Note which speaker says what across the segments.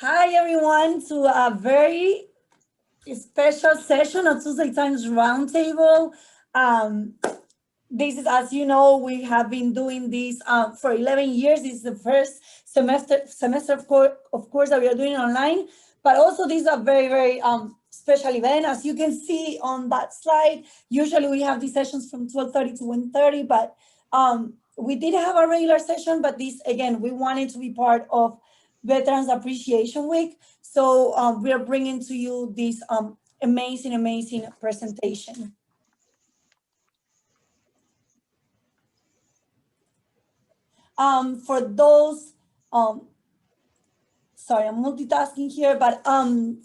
Speaker 1: Hi, everyone, to a very special session of Tuesday Times Roundtable. Um, this is, as you know, we have been doing this for 11 years. This is the first semester of course, that we are doing online. But also, this is a very special event. As you can see on that slide, usually we have these sessions from 12:30 to 1:30, but we did have a regular session, but this, again, we wanted to be part of Veterans Appreciation Week. So we are bringing to you this amazing presentation. For those, sorry, I'm multitasking here, but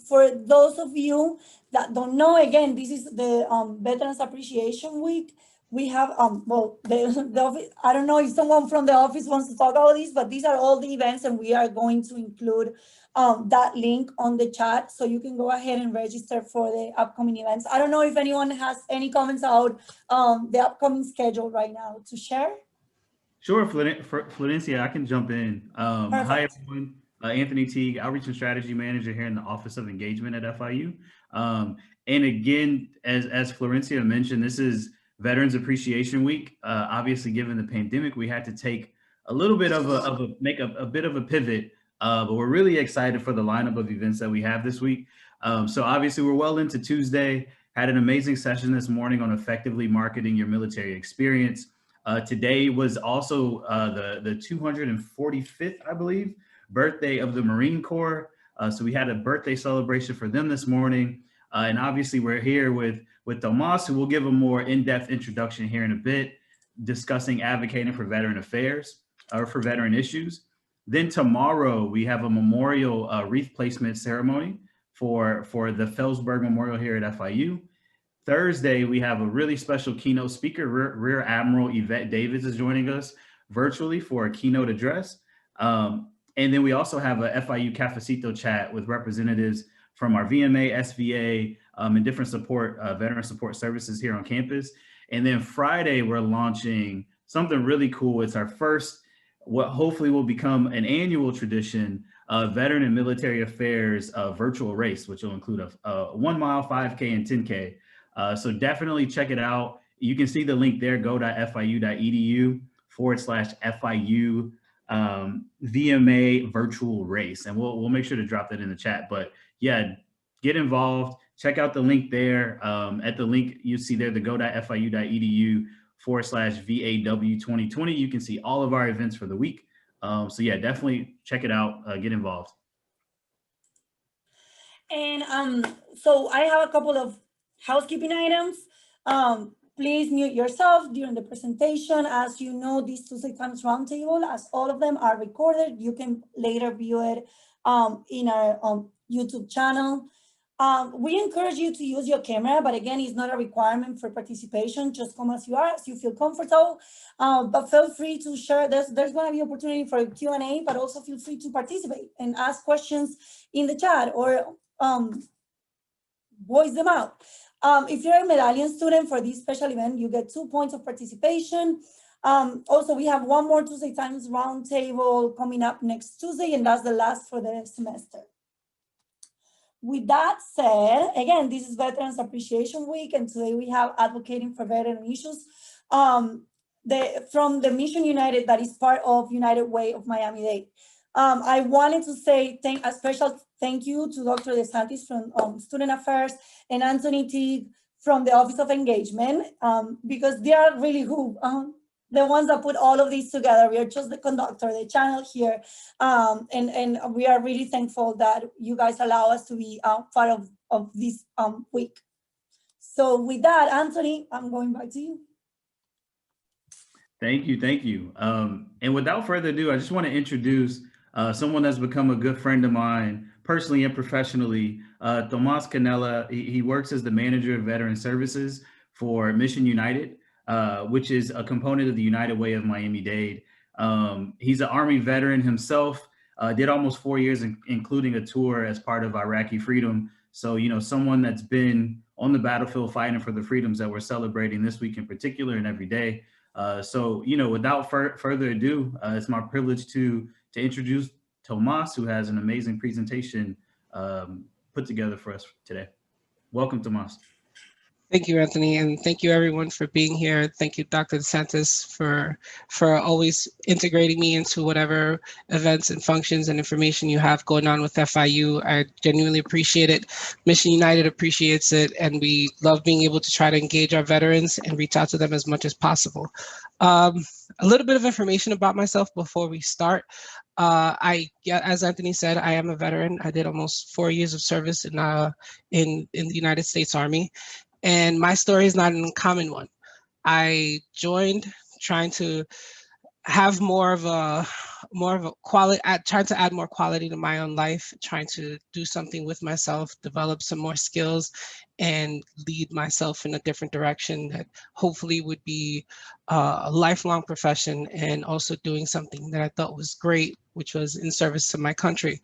Speaker 1: for those of you that don't know, again, this is the Veterans Appreciation Week. We have, well, the office, I don't know if someone from the office wants to talk about this, but these are all the events, and we are going to include that link on the chat, so you can go ahead and register for the upcoming events. I don't know if anyone has any comments about the upcoming schedule right now to share.
Speaker 2: Sure, Florencia, I can jump in. Hi,
Speaker 1: Perfect.
Speaker 2: everyone. Anthony Teague, Outreach and Strategy Manager here in the Office of Engagement at FIU. And again, as Florencia mentioned, this is Veterans Appreciation Week. Obviously, given the pandemic, we had to take a little bit of make a bit of a pivot, but we're really excited for the lineup of events that we have this week. So obviously, we're well into Tuesday. Had an amazing session this morning on effectively marketing your military experience. Today was also the 245th, I believe, birthday of the Marine Corps. So we had a birthday celebration for them this morning. And obviously we're here with Tomas, who will give a more in-depth introduction here in a bit, discussing advocating for veteran affairs or for veteran issues. Then tomorrow we have a memorial wreath placement ceremony for the Felsberg Memorial here at FIU. Thursday, we have a really special keynote speaker. Rear Admiral Yvette Davids is joining us virtually for a keynote address. And then we also have a FIU Cafecito chat with representatives from our VMA, SVA, and different veteran support services here on campus. And then Friday, we're launching something really cool. It's our first, what hopefully will become an annual tradition, veteran and military affairs virtual race, which will include a 1 mile, 5K, and 10K. So definitely check it out. You can see the link there, go.fiu.edu/FIU VMA virtual race. And we'll make sure to drop that in the chat. But yeah, get involved. Check out the link there. At the link you see there, the go.fiu.edu/VAW 2020. You can see all of our events for the week. So yeah, definitely check it out. Get involved.
Speaker 1: And so I have a couple of housekeeping items. Please mute yourself during the presentation. As you know, this Tuesday Times Roundtable, as all of them are recorded, you can later view it in our YouTube channel. We encourage you to use your camera, but again, it's not a requirement for participation. Just come as you are, as you feel comfortable. But feel free to share. There's going to be opportunity for a Q&A, but also feel free to participate and ask questions in the chat or voice them out. If you're a medallion student for this special event, you get 2 points of participation. Also, we have one more Tuesday Times Roundtable coming up next Tuesday, and that's the last for the semester. With that said, again, this is Veterans Appreciation Week, and today we have advocating for veteran issues from the Mission United, that is part of United Way of Miami-Dade. I wanted to say a special thank you to Dr. DeSantis from Student Affairs and Anthony Teague from the Office of Engagement, because they are really the ones that put all of these together. We are just the conductor, the channel here, and we are really thankful that you guys allow us to be part of this week. So with that, Anthony, I'm going back to you.
Speaker 2: Thank you. And without further ado, I just want to introduce someone that's become a good friend of mine, personally and professionally, Tomas Canela. He works as the manager of veteran services for Mission United, which is a component of the United Way of Miami-Dade. He's an Army veteran himself, did almost 4 years, including a tour as part of Iraqi freedom. So, someone that's been on the battlefield fighting for the freedoms that we're celebrating this week in particular and every day. So, without further ado, it's my privilege to introduce Tomas, who has an amazing presentation put together for us today. Welcome, Tomas.
Speaker 3: Thank you, Anthony, and thank you everyone for being here. Thank you, Dr. DeSantis, for always integrating me into whatever events and functions and information you have going on with FIU. I genuinely appreciate it. Mission United appreciates it, and we love being able to try to engage our veterans and reach out to them as much as possible. A little bit of information about myself before we start. As Anthony said, I am a veteran. I did almost 4 years of service in the United States Army. And my story is not an uncommon one. I joined trying to have more of a quality, trying to add more quality to my own life, trying to do something with myself, develop some more skills, and lead myself in a different direction that hopefully would be a lifelong profession, and also doing something that I thought was great, which was in service to my country.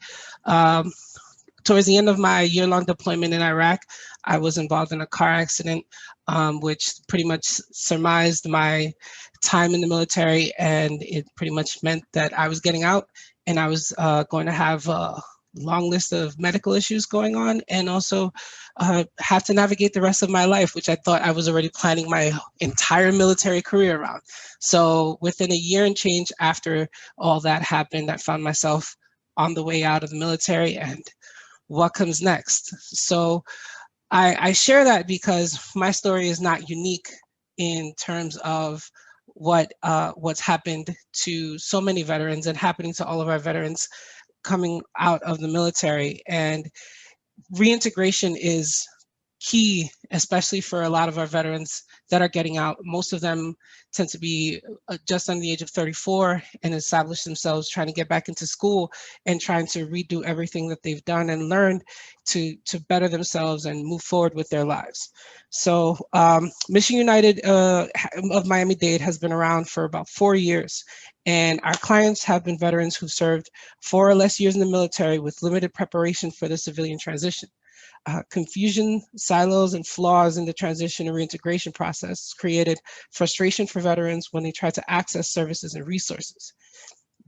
Speaker 3: Towards the end of my year-long deployment in Iraq, I was involved in a car accident, which pretty much surmised my time in the military, and it pretty much meant that I was getting out, and I was going to have a long list of medical issues going on, and also have to navigate the rest of my life, which I thought I was already planning my entire military career around. So within a year and change after all that happened, I found myself on the way out of the military, and what comes next? So I share that because my story is not unique in terms of what's happened to so many veterans and happening to all of our veterans coming out of the military. And reintegration is key, especially for a lot of our veterans that are getting out. Most of them tend to be just under the age of 34 and establish themselves trying to get back into school and trying to redo everything that they've done and learned to better themselves and move forward with their lives. So Mission United of Miami-Dade has been around for about 4 years. And our clients have been veterans who served 4 or less years in the military with limited preparation for the civilian transition. Confusion, silos, and flaws in the transition and reintegration process created frustration for veterans when they try to access services and resources.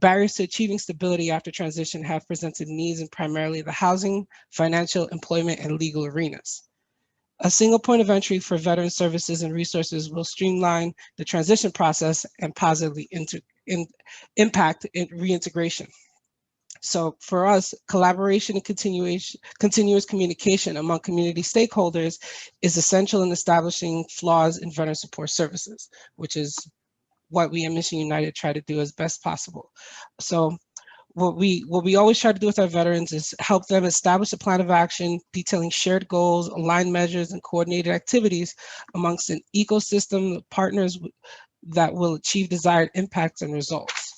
Speaker 3: Barriers to achieving stability after transition have presented needs in primarily the housing, financial, employment, and legal arenas. A single point of entry for veteran services and resources will streamline the transition process and positively impact reintegration. So for us, collaboration and continuous communication among community stakeholders is essential in establishing flaws in veteran support services, which is what we at Mission United try to do as best possible. So what we always try to do with our veterans is help them establish a plan of action, detailing shared goals, aligned measures, and coordinated activities amongst an ecosystem of partners that will achieve desired impacts and results.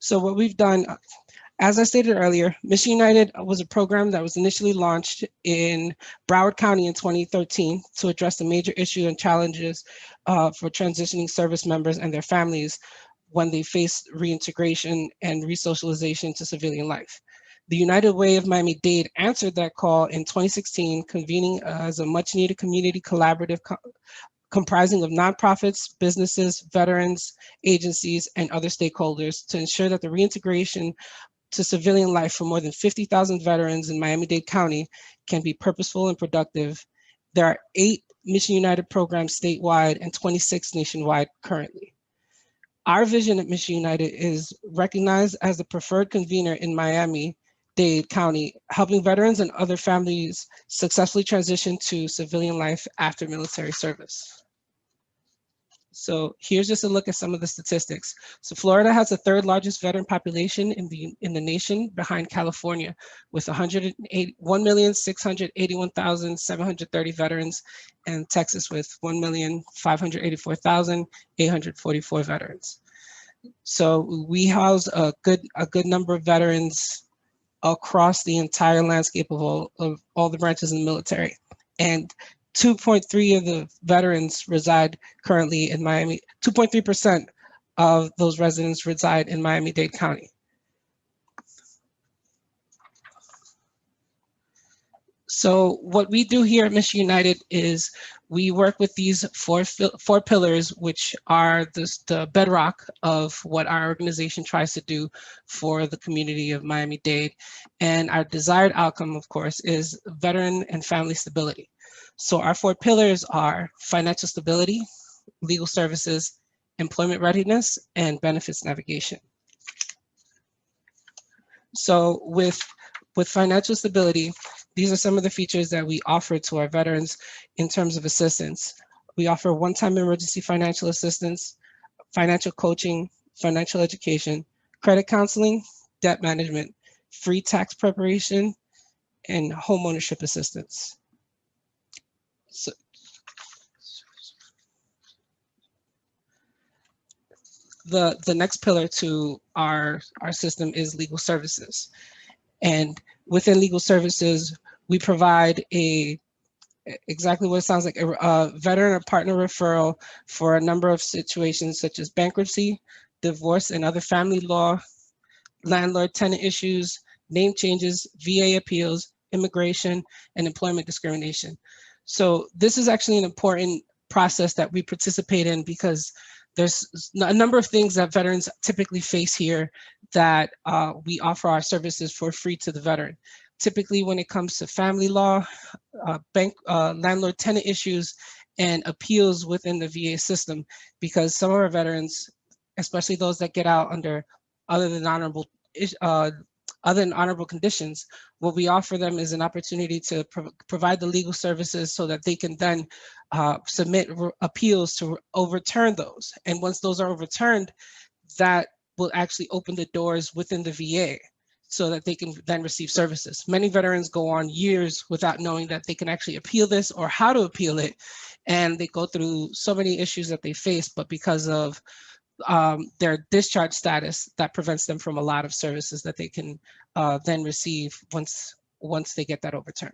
Speaker 3: So what we've done, as I stated earlier, Mission United was a program that was initially launched in Broward County in 2013 to address the major issues and challenges for transitioning service members and their families when they face reintegration and resocialization to civilian life. The United Way of Miami-Dade answered that call in 2016, convening as a much-needed community collaborative comprising of nonprofits, businesses, veterans, agencies, and other stakeholders to ensure that the reintegration to civilian life for more than 50,000 veterans in Miami-Dade County can be purposeful and productive. There are 8 Mission United programs statewide and 26 nationwide currently. Our vision at Mission United is recognized as the preferred convener in Miami-Dade County, helping veterans and other families successfully transition to civilian life after military service. So here's just a look at some of the statistics. So Florida has the 3rd largest veteran population in the nation, behind California, with 1,681,730 veterans, and Texas with 1,584,844 veterans. So we house a good number of veterans across the entire landscape of all the branches in the military. And 2.3% of the veterans reside currently in Miami. 2.3% of those residents reside in Miami-Dade County. So what we do here at Mission United is we work with these four pillars, which are the bedrock of what our organization tries to do for the community of Miami-Dade. And our desired outcome, of course, is veteran and family stability. So our four pillars are financial stability, legal services, employment readiness, and benefits navigation. So with financial stability, these are some of the features that we offer to our veterans in terms of assistance. We offer one-time emergency financial assistance, financial coaching, financial education, credit counseling, debt management, free tax preparation, and home ownership assistance. So, the next pillar to our system is legal services. And within legal services, we provide exactly what it sounds like, a veteran or partner referral for a number of situations such as bankruptcy, divorce and other family law, landlord-tenant issues, name changes, VA appeals, immigration, and employment discrimination. So this is actually an important process that we participate in because there's a number of things that veterans typically face here that we offer our services for free to the veteran. Typically when it comes to family law, landlord-tenant issues, and appeals within the VA system, because some of our veterans, especially those that get out under other than honorable conditions, what we offer them is an opportunity to provide the legal services so that they can then submit appeals to overturn those. And once those are overturned, that will actually open the doors within the VA so that they can then receive services. Many veterans go on years without knowing that they can actually appeal this or how to appeal it. And they go through so many issues that they face, but because of their discharge status, that prevents them from a lot of services that they can then receive once they get that overturned.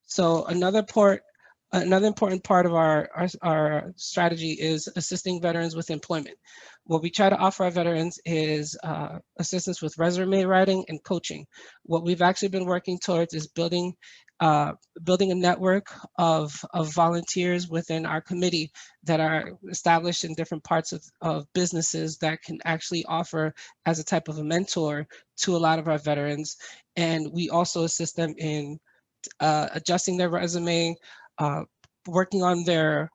Speaker 3: So another important part of our strategy is assisting veterans with employment. What we try to offer our veterans is assistance with resume writing and coaching. What we've actually been working towards is building a network of volunteers within our committee that are established in different parts of businesses that can actually offer as a type of a mentor to a lot of our veterans. And we also assist them in adjusting their resume, working on their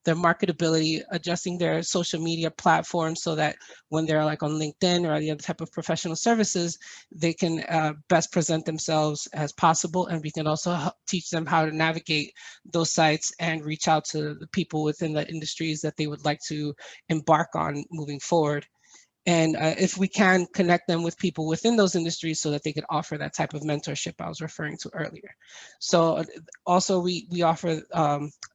Speaker 3: marketability, adjusting their social media platforms so that when they're like on LinkedIn or any other type of professional services, they can best present themselves as possible. And we can also teach them how to navigate those sites and reach out to the people within the industries that they would like to embark on moving forward. And if we can connect them with people within those industries so that they could offer that type of mentorship I was referring to earlier. So also we offer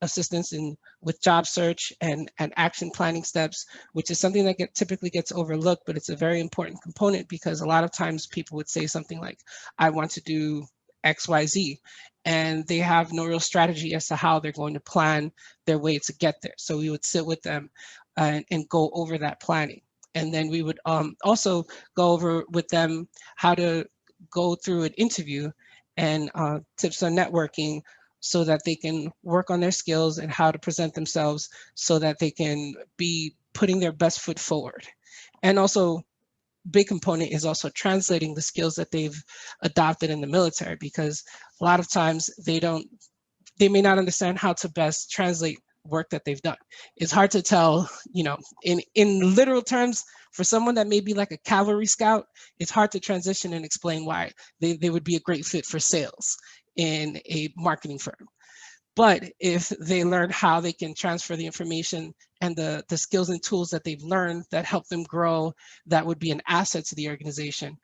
Speaker 3: assistance with job search and action planning steps, which is something that typically gets overlooked, but it's a very important component because a lot of times people would say something like, I want to do XYZ, and they have no real strategy as to how they're going to plan their way to get there. So we would sit with them and go over that planning. And then we would also go over with them how to go through an interview and tips on networking so that they can work on their skills and how to present themselves so that they can be putting their best foot forward. And also, big component is also translating the skills that they've adopted in the military, because a lot of times they may not understand how to best translate work that they've done. It's hard to tell, in literal terms, for someone that may be like a cavalry scout, it's hard to transition and explain why they would be a great fit for sales in a marketing firm. But if they learn how they can transfer the information and the skills and tools that they've learned that help them grow, that would be an asset to the organization,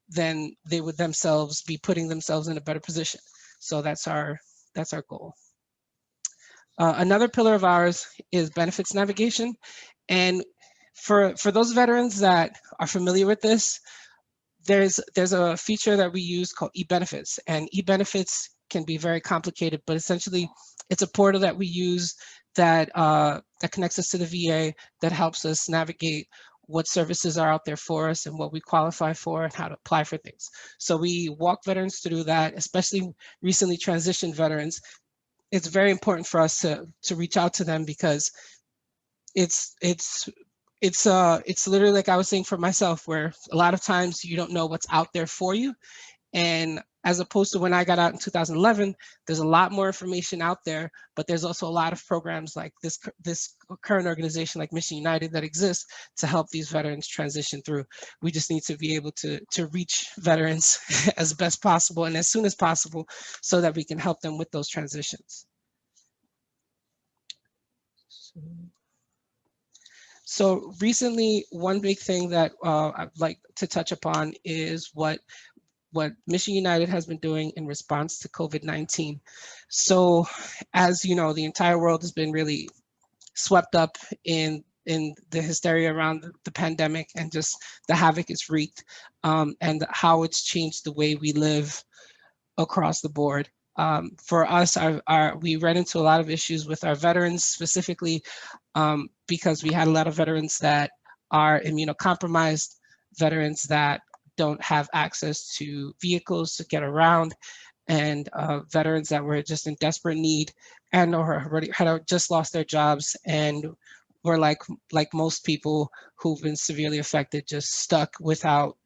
Speaker 3: then they would themselves be putting themselves in a better position. So that's our goal. Another pillar of ours is benefits navigation. And for those veterans that are familiar with this, there's a feature that we use called eBenefits. And eBenefits can be very complicated, but essentially it's a portal that we use that connects us to the VA, that helps us navigate what services are out there for us and what we qualify for and how to apply for things. So we walk veterans through that, especially recently transitioned veterans. It's very important for us to reach out to them because it's literally like I was saying for myself, where a lot of times you don't know what's out there for you. And as opposed to when I got out in 2011, there's a lot more information out there, but there's also a lot of programs like this current organization like Mission United that exists to help these veterans transition through. We just need to be able to reach veterans as best possible and as soon as possible so that we can help them with those transitions. So recently, one big thing that I'd like to touch upon is what Mission United has been doing in response to COVID-19. So as you know, the entire world has been really swept up in the hysteria around the pandemic and just the havoc it's wreaked, and how it's changed the way we live across the board. For us, we ran into a lot of issues with our veterans specifically because we had a lot of veterans that are immunocompromised, veterans that don't have access to vehicles to get around, and veterans that were just in desperate need and or already had just lost their jobs and were like most people who've been severely affected, just stuck without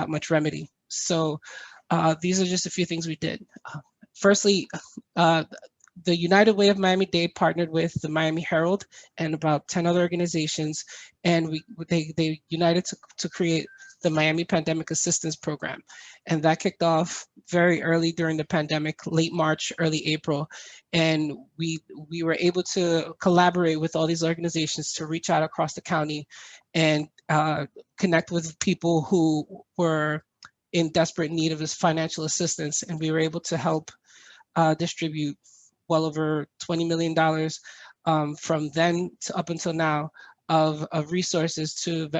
Speaker 3: much remedy. So these are just a few things we did. Firstly, the United Way of Miami-Dade partnered with the Miami Herald and about 10 other organizations, and they united to create the Miami Pandemic Assistance Program. And that kicked off very early during the pandemic, late March, early April. And we were able to collaborate with all these organizations to reach out across the county and connect with people who were in desperate need of this financial assistance. And we were able to help distribute well over $20 million from then to up until now of resources to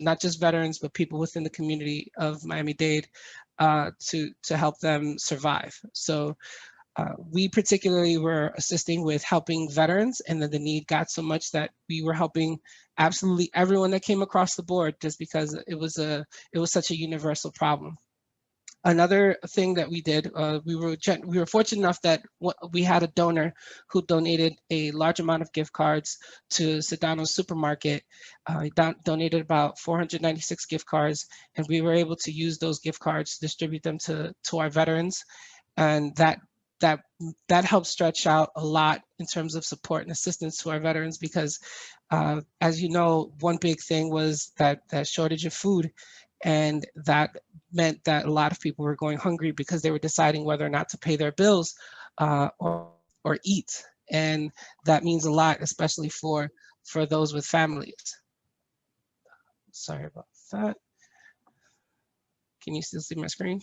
Speaker 3: not just veterans, but people within the community of Miami-Dade to help them survive. So we particularly were assisting with helping veterans, and then the need got so much that we were helping absolutely everyone that came across the board, just because it was such a universal problem. Another thing that we did, we were fortunate enough that we had a donor who donated a large amount of gift cards to Sedano's Supermarket. He donated about 496 gift cards, and we were able to use those gift cards to distribute them to our veterans, and that helped stretch out a lot in terms of support and assistance to our veterans, because as you know, one big thing was that shortage of food, and that meant that a lot of people were going hungry because they were deciding whether or not to pay their bills or eat. And that means a lot, especially for those with families. Sorry about that. Can you still see my screen?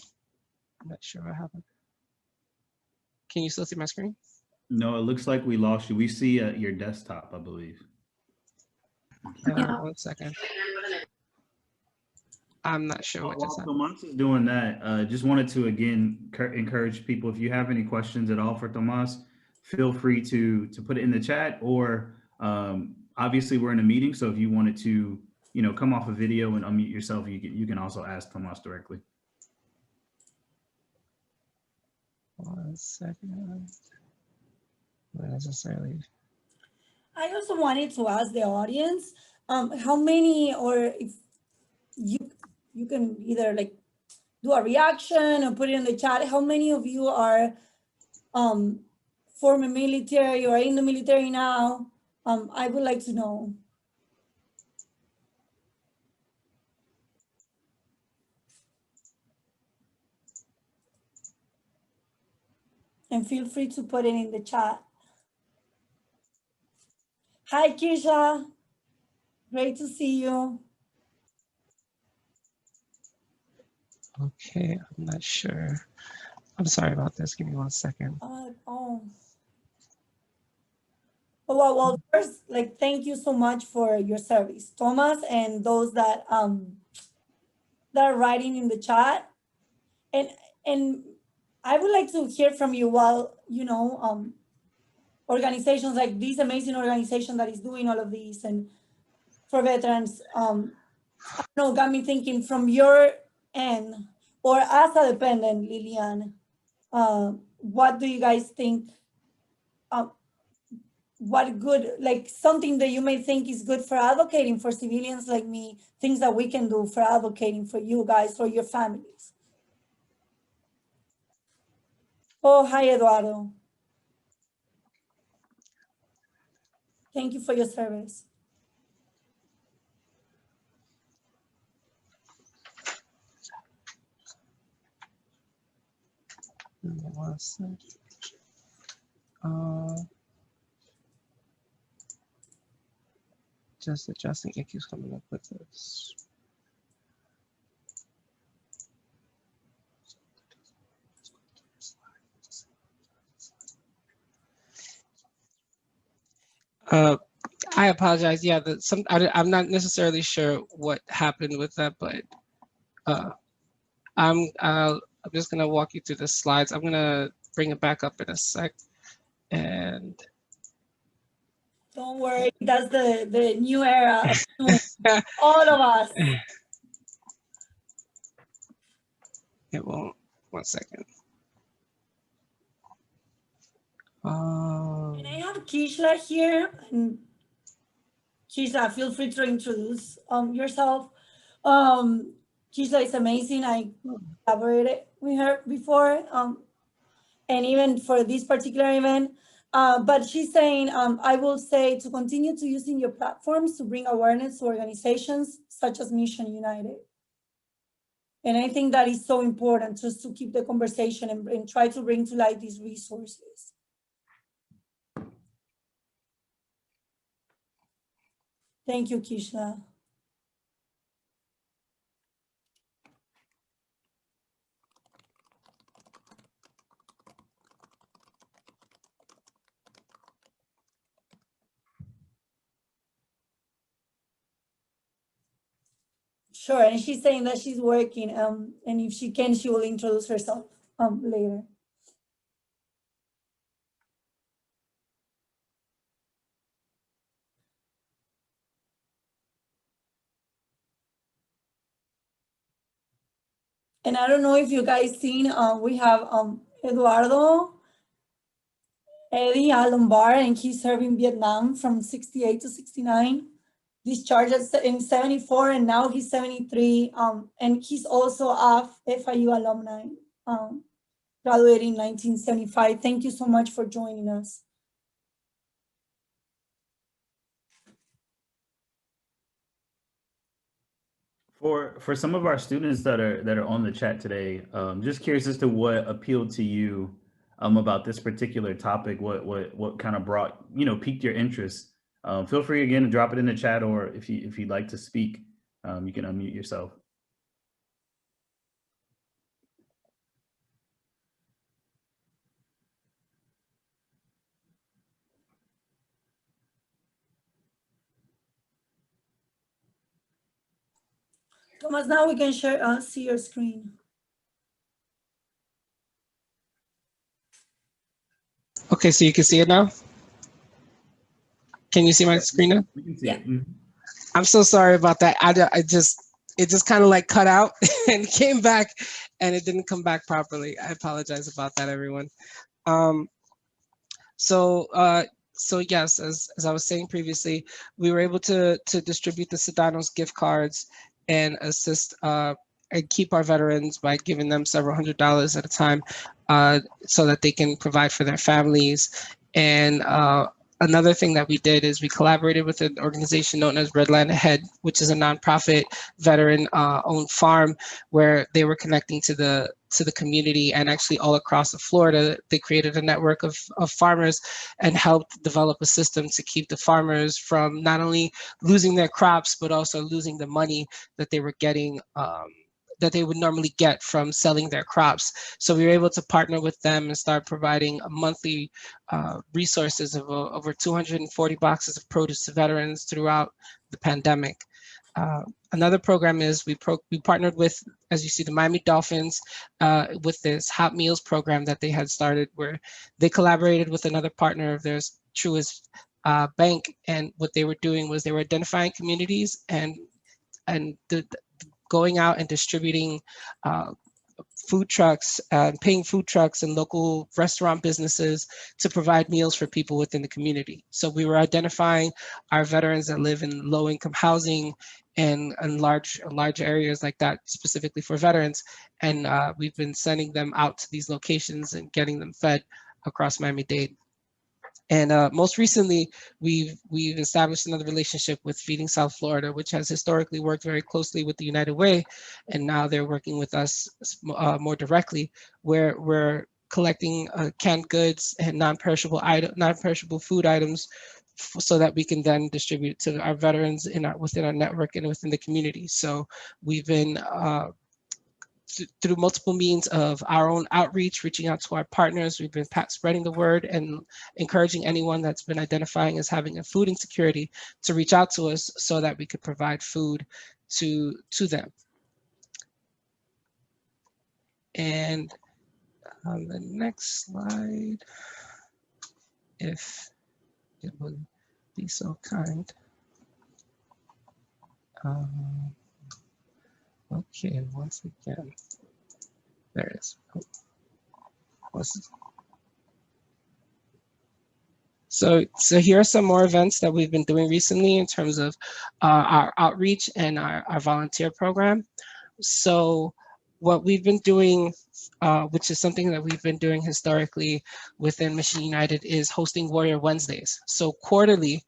Speaker 3: I'm not sure what happened. Can you still see my screen?
Speaker 2: No, it looks like we lost you. We see your desktop, I believe.
Speaker 1: Yeah.
Speaker 3: 1 second. I'm not sure what just happened.
Speaker 2: While Tomas is doing that, just wanted to again encourage people, if you have any questions at all for Tomas, feel free to put it in the chat, or obviously we're in a meeting, so if you wanted to come off a video and unmute yourself, you can also ask Tomas directly.
Speaker 3: 1 second. Not necessarily.
Speaker 1: I also wanted to ask the audience how many, or if you can either like do a reaction or put it in the chat, how many of you are former military or in the military now? I would like to know. And feel free to put it in the chat. Hi, Kisha. Great to see you.
Speaker 3: Okay, I'm not sure. I'm sorry about this. Give me 1 second.
Speaker 1: Well, first, thank you so much for your service, Tomas, and those that are writing in the chat. And I would like to hear from you while, organizations like this amazing organization that is doing all of these, and for veterans. I don't know, got me thinking from your end, or as a dependent, Lilian, what do you guys think? What good, like something that you may think is good for advocating for civilians like me, things that we can do for advocating for you guys or your families? Oh, hi, Eduardo. Thank you for your service.
Speaker 3: Just adjusting. It keeps coming up with this. I apologize. Yeah, I'm not necessarily sure what happened with that, but I'm just gonna walk you through the slides. I'm gonna bring it back up in a sec, and
Speaker 1: don't worry, that's the new era. All of us.
Speaker 3: It won't. 1 second.
Speaker 1: And I have Kishla here, and Kishla, feel free to introduce yourself. Kishla is amazing. I collaborated with her before, and even for this particular event. But she's saying, I will say to continue to using your platforms to bring awareness to organizations such as Mission United. And I think that is so important, just to keep the conversation and try to bring to light these resources. Thank you, Kishla. Sure, and she's saying that she's working, and if she can, she will introduce herself later. And I don't know if you guys seen, we have Eduardo Eddie Lombard, and he's served in Vietnam from 68 to 69. Discharged in 74, and now he's 73. And he's also a FIU alumni, graduated in 1975. Thank you so much for joining us.
Speaker 2: For some of our students that are on the chat today, just curious as to what appealed to you about this particular topic. What kind of brought, piqued your interest? Feel free again to drop it in the chat, or if you'd like to speak, you can unmute yourself.
Speaker 1: Tomas, now we can share, see your screen.
Speaker 3: okay, so you can see it now. Can you see my screen now?
Speaker 2: We can see it.
Speaker 3: I'm so sorry about that. It just kind of like cut out and came back, and it didn't come back properly. I apologize about that, everyone. So yes, as I was saying previously, we were able to distribute the Sedanos gift cards and assist and keep our veterans by giving them several $100s at a time, so that they can provide for their families. And another thing that we did is we collaborated with an organization known as Redland Ahead, which is a nonprofit veteran-owned farm, where they were connecting to the community, and actually all across Florida, they created a network of farmers and helped develop a system to keep the farmers from not only losing their crops, but also losing the money that they were getting, that they would normally get from selling their crops. So we were able to partner with them and start providing a monthly resources of over 240 boxes of produce to veterans throughout the pandemic. Another program is we partnered with, as you see, the Miami Dolphins with this hot meals program that they had started, where they collaborated with another partner of theirs, Truist bank, and what they were doing was they were identifying communities and going out and distributing food trucks, paying food trucks and local restaurant businesses to provide meals for people within the community. So we were identifying our veterans that live in low-income housing and large areas like that, specifically for veterans. And we've been sending them out to these locations and getting them fed across Miami-Dade. And most recently, we've established another relationship with Feeding South Florida, which has historically worked very closely with the United Way, and now they're working with us more directly, where we're collecting canned goods and non-perishable food items, so that we can then distribute to our veterans within our network and within the community. So we've been through multiple means of our own outreach, reaching out to our partners. We've been spreading the word and encouraging anyone that's been identifying as having a food insecurity to reach out to us so that we could provide food to them. And on the next slide, if it would be so kind. Okay, once again, there it is. So here are some more events that we've been doing recently in terms of our outreach and our volunteer program. So what we've been doing, which is something that we've been doing historically within Mission United, is hosting Warrior Wednesdays. So quarterly,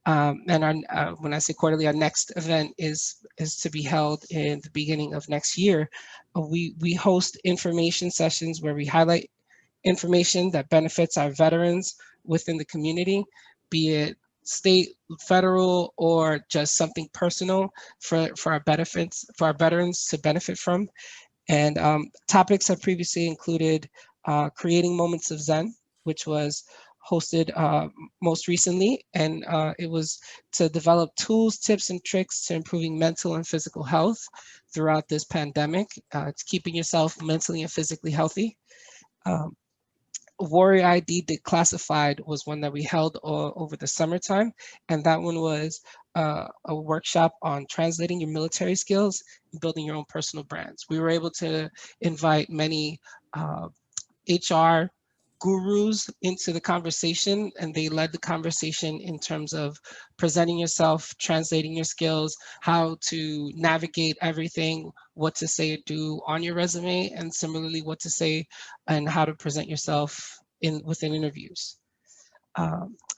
Speaker 3: and when I say quarterly, our next event is to be held in the beginning of next year. We host information sessions where we highlight information that benefits our veterans within the community, be it state, federal, or just something personal for our veterans to benefit from. And topics have previously included creating moments of Zen, which was hosted most recently, and it was to develop tools, tips, and tricks to improving mental and physical health throughout this pandemic. It's keeping yourself mentally and physically healthy. Warrior ID Declassified was one that we held over the summertime, and that one was a workshop on translating your military skills and building your own personal brands. We were able to invite many HR gurus into the conversation, and they led the conversation in terms of presenting yourself, translating your skills, how to navigate everything, what to say or do on your resume, and similarly what to say and how to present yourself within interviews.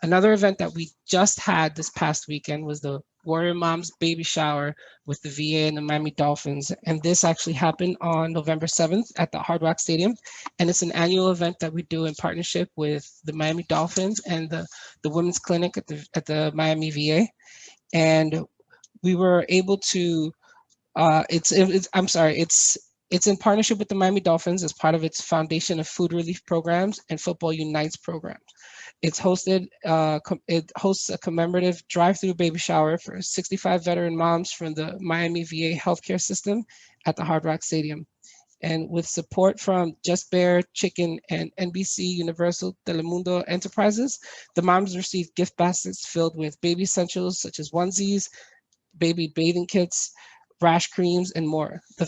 Speaker 3: Another event that we just had this past weekend was the Warrior Moms Baby Shower with the VA and the Miami Dolphins. And this actually happened on November 7th at the Hard Rock Stadium. And it's an annual event that we do in partnership with the Miami Dolphins and the Women's Clinic at the Miami VA. And we were able to, it's in partnership with the Miami Dolphins as part of its Foundation of Food Relief Programs and Football Unites programs. It's hosted, it hosts a commemorative drive-through baby shower for 65 veteran moms from the Miami VA healthcare system at the Hard Rock Stadium. And with support from Just Bear Chicken and NBC Universal Telemundo Enterprises, the moms received gift baskets filled with baby essentials such as onesies, baby bathing kits, rash creams, and more. The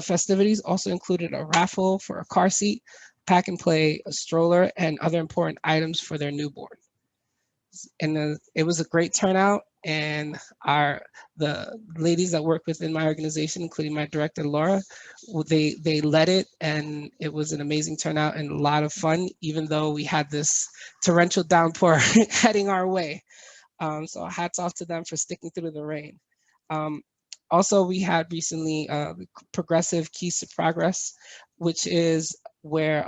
Speaker 3: festivities also included a raffle for a car seat, pack and play, a stroller, and other important items for their newborn. And it was a great turnout, and the ladies that work within my organization, including my director, Laura, they led it, and it was an amazing turnout and a lot of fun, even though we had this torrential downpour heading our way. So hats off to them for sticking through the rain. Also, we had recently Progressive Keys to Progress, which is where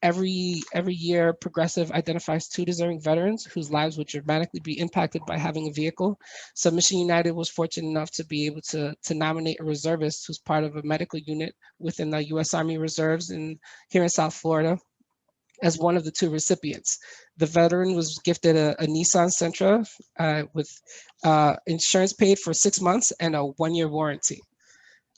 Speaker 3: every year Progressive identifies 2 deserving veterans whose lives would dramatically be impacted by having a vehicle. So Mission United was fortunate enough to be able to nominate a reservist who's part of a medical unit within the U.S. Army Reserves here in South Florida as one of the 2 recipients. The veteran was gifted a Nissan Sentra with insurance paid for 6 months and a 1-year warranty.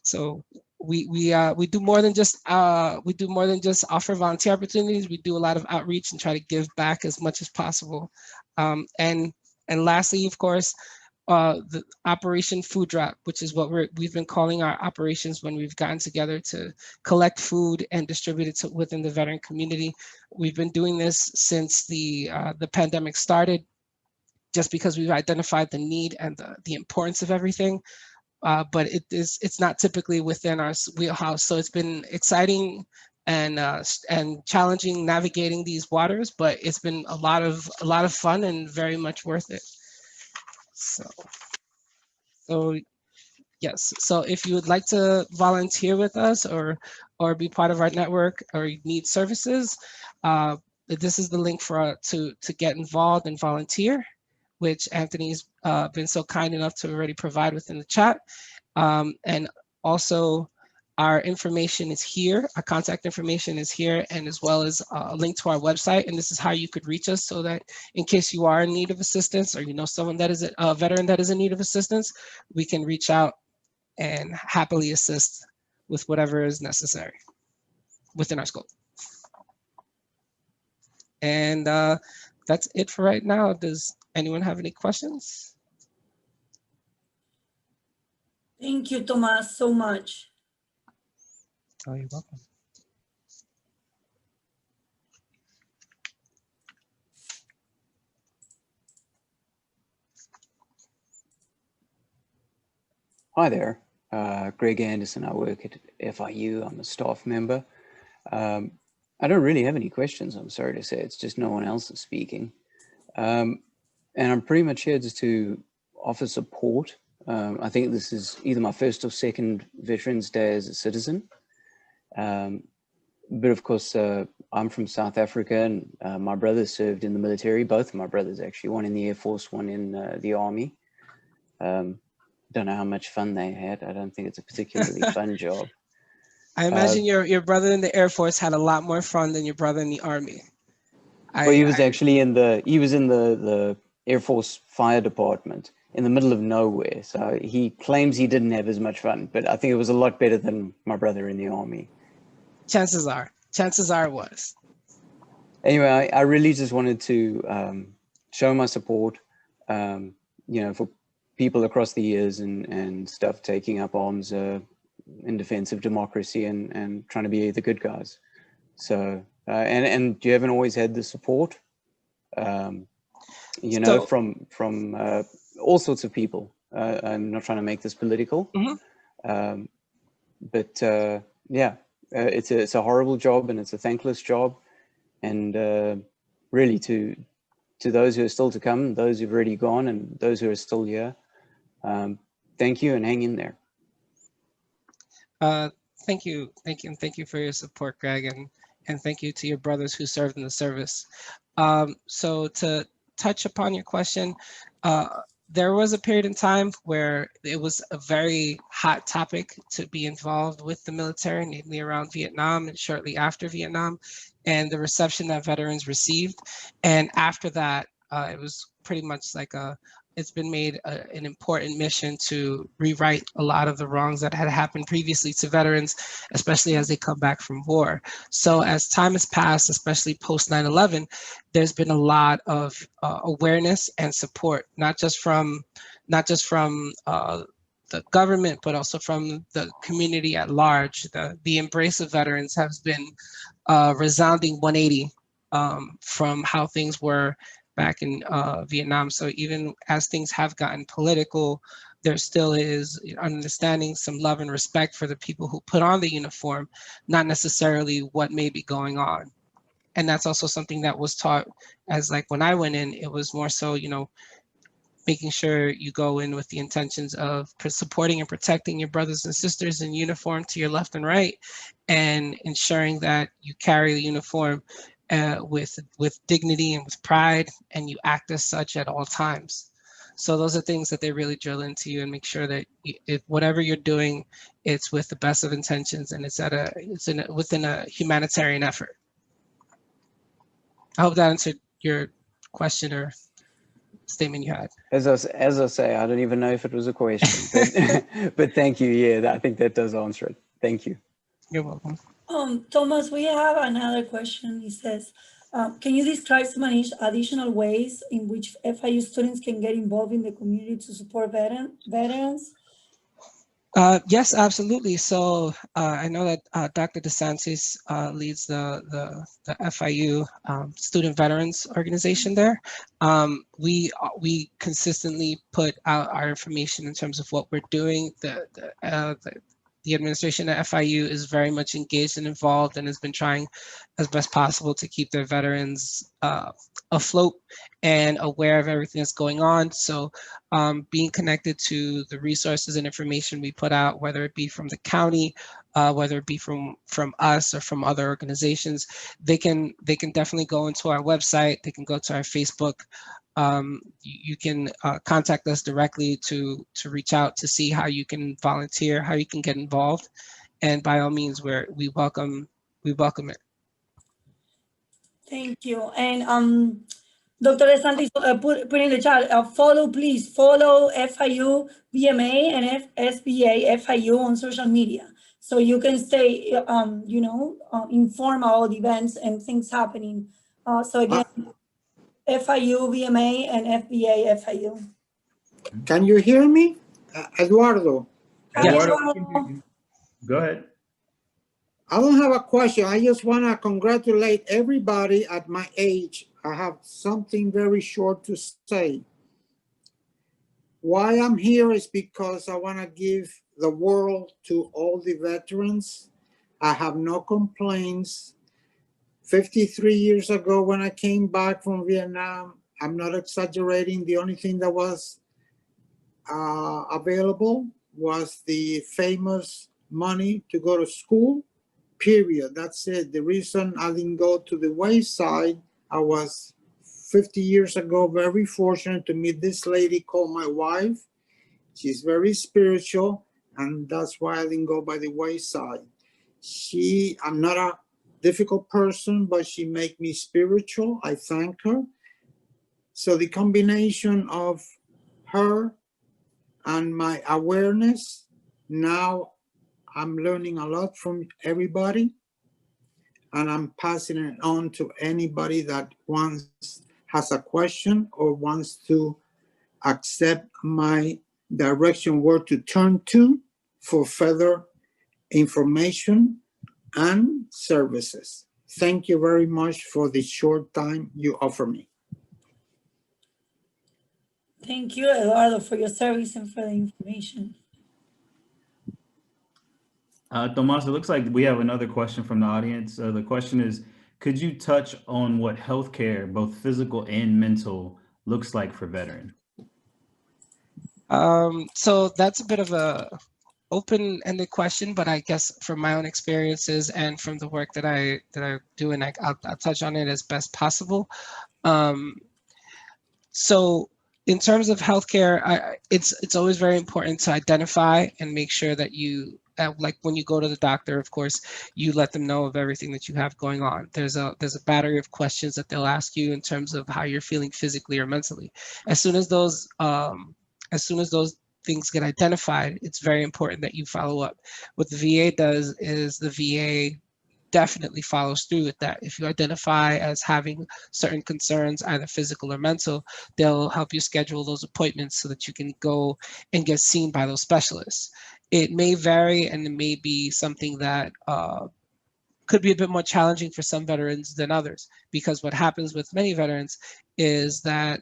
Speaker 3: So we do more than just offer volunteer opportunities. We do a lot of outreach and try to give back as much as possible. And lastly, of course, the Operation Food Drop, which is what we've been calling our operations when we've gotten together to collect food and distribute it within the veteran community. We've been doing this since the pandemic started, just because we've identified the need and the importance of everything. But it's not typically within our wheelhouse. So it's been exciting and challenging navigating these waters, but it's been a lot of fun and very much worth it. So yes. So if you would like to volunteer with us or be part of our network, or you need services, this is the link to get involved and volunteer, which Anthony's been so kind enough to already provide within the chat. And also, our information is here. Our contact information is here, and as well as a link to our website. And this is how you could reach us, so that in case you are in need of assistance, or you know someone that is a veteran that is in need of assistance, we can reach out and happily assist with whatever is necessary within our scope. And that's it for right now. Does anyone have any questions?
Speaker 1: Thank you, Tomas, so much.
Speaker 3: Oh, you're welcome.
Speaker 4: Hi there, Greg Anderson. I work at FIU. I'm a staff member. I don't really have any questions, I'm sorry to say. It's just no one else is speaking. And I'm pretty much here just to offer support. I think this is either my first or second Veterans Day as a citizen. But of course, I'm from South Africa, and my brother served in the military. Both of my brothers, actually, one in the Air Force, one in the Army. Don't know how much fun they had. I don't think it's a particularly fun job.
Speaker 3: I imagine your brother in the Air Force had a lot more fun than your brother in the Army.
Speaker 4: Well, he was actually in the Air Force Fire Department in the middle of nowhere. So he claims he didn't have as much fun, but I think it was a lot better than my brother in the Army. Chances are
Speaker 3: it was.
Speaker 4: Anyway, I really just wanted to show my support, for people across the years and stuff taking up arms in defense of democracy and trying to be the good guys. So, and you haven't always had the support, from all sorts of people. I'm not trying to make this political, but yeah, it's a horrible job, and it's a thankless job. And really to those who are still to come, those who've already gone, and those who are still here, thank you, and hang in there.
Speaker 3: Thank you, and thank you for your support, Greg, and thank you to your brothers who served in the service. So to touch upon your question, there was a period in time where it was a very hot topic to be involved with the military, namely around Vietnam and shortly after Vietnam, and the reception that veterans received. And after that, it was pretty much like it's been made an important mission to rewrite a lot of the wrongs that had happened previously to veterans, especially as they come back from war. So as time has passed, especially post 9/11, there's been a lot of awareness and support, not just from the government, but also from the community at large. The embrace of veterans has been resounding 180 from how things were back in Vietnam. So even as things have gotten political, there still is understanding, some love and respect for the people who put on the uniform, not necessarily what may be going on. And that's also something that was taught as, like, when I went in, it was more so, making sure you go in with the intentions of supporting and protecting your brothers and sisters in uniform to your left and right, and ensuring that you carry the uniform with dignity and with pride, and you act as such at all times. So those are things that they really drill into you, and make sure that whatever you're doing, it's with the best of intentions, and it's within a humanitarian effort. I hope that answered your question or statement you had.
Speaker 4: As I say, I don't even know if it was a question, but, but thank you. Yeah, I think that does answer it. Thank you.
Speaker 3: You're welcome.
Speaker 1: Thomas, we have another question. He says, can you describe some additional ways in which FIU students can get involved in the community to support veterans?
Speaker 3: Yes, absolutely. So I know that Dr. DeSantis leads the FIU Student Veterans Organization there. We consistently put out our information in terms of what we're doing. The administration at FIU is very much engaged and involved and has been trying as best possible to keep their veterans afloat and aware of everything that's going on. So being connected to the resources and information we put out, whether it be from the county, whether it be from us or from other organizations, they can definitely go into our website. They can go to our Facebook. You can contact us directly to reach out to see how you can volunteer, how you can get involved, and by all means, we welcome it.
Speaker 1: Thank you. And Dr. DeSantis put in the chat, please follow FIU VMA and SBA FIU on social media. So you can stay, informed about events and things happening. So again, FIU VMA and FBA FIU.
Speaker 5: Can you hear me? Eduardo.
Speaker 2: Eduardo, go ahead.
Speaker 5: I don't have a question. I just want to congratulate everybody at my age. I have something very short to say. Why I'm here is because I want to give the world to all the veterans. I have no complaints. 53 years ago when I came back from Vietnam, I'm not exaggerating, the only thing that was available was the famous money to go to school, period. That's it. The reason I didn't go to the wayside, I was 50 years ago very fortunate to meet this lady called my wife. She's very spiritual, and that's why I didn't go by the wayside. I'm not a difficult person, but she made me spiritual. I thank her. So the combination of her and my awareness, now I'm learning a lot from everybody, and I'm passing it on to anybody that has a question or wants to accept my direction where to turn to for further information and services. Thank you very much for the short time you offer me.
Speaker 1: Thank you, Eduardo, for your service and for the information.
Speaker 2: Tomas, it looks like we have another question from the audience. The question is, could you touch on what healthcare, both physical and mental, looks like for veterans?
Speaker 3: So that's a bit of a open-ended question, but I guess from my own experiences and from the work that I do, and I'll touch on it as best possible. So in terms of healthcare, it's always very important to identify and make sure that you, like when you go to the doctor, of course, you let them know of everything that you have going on. There's a battery of questions that they'll ask you in terms of how you're feeling physically or mentally. As soon as those things get identified, it's very important that you follow up. What the VA does is the VA definitely follows through with that. If you identify as having certain concerns, either physical or mental, they'll help you schedule those appointments so that you can go and get seen by those specialists. It may vary, and it may be something that could be a bit more challenging for some veterans than others, because what happens with many veterans is that